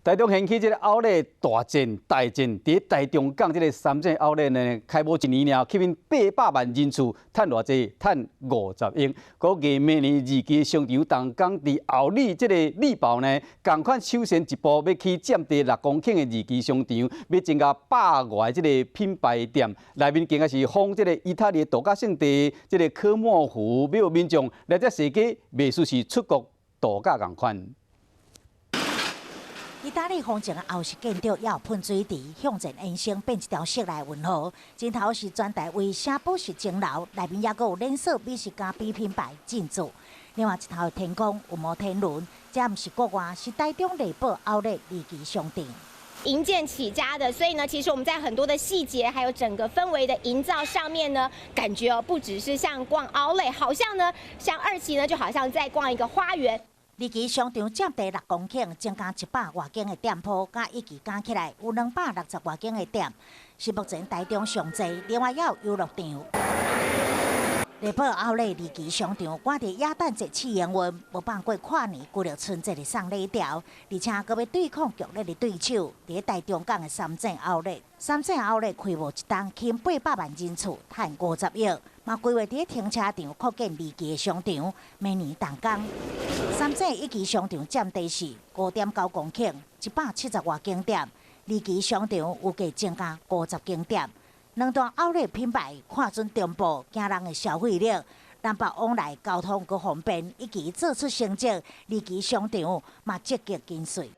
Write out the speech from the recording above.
台中掀起这个奥莱大战，伫台中港这个三井奥莱呢，开幕一年了，吸引800万人次，赚偌济？赚50亿。估计明年二期商场动工伫后里这个力宝呢，同款首先一步要去占地6公顷的二期商场，要增加100外这个品牌店，内面更加是仿这个意大利度假胜地这个科莫湖，要民众来这踅街，袂输是出国度假同款。 意大利风情后是建筑也有喷水池，向前延伸变一条室内运河。前头是全台卫生保湿蒸楼，内面也阁有连锁美食咖啡品牌进驻。另外一头的天空有摩天轮，这毋是国外，是台中内堡奥莱二期商店。 营建起家的，所以呢，其实我们在很多的细节还有整个氛围的营造上面呢，感觉哦，不只是像逛奥莱，好像呢，像2期呢，就好像在逛一个花园。 二期商场占地6公顷，增加100外间的店铺，甲1期加起来有260外间的店，是目前台中上济。另外也有游乐场。内堡奥莱2期商场赶伫耶诞节气氛运，无放过跨年过了春节的送礼条，而且阁要对抗剧烈的对手，伫台中港的三井奥莱。三井奥莱开幕一档，吸引800万人次，赚50亿。嘛规划伫停车场扩建2期的商场，明年动工。 三井1期商场占地是5.9公顷，170外间店；2期商场有计增加50间店。两大奥莱品牌看准中部惊人的消费力，南北往来交通阁方便，1期做出成绩，2期商场嘛积极跟随。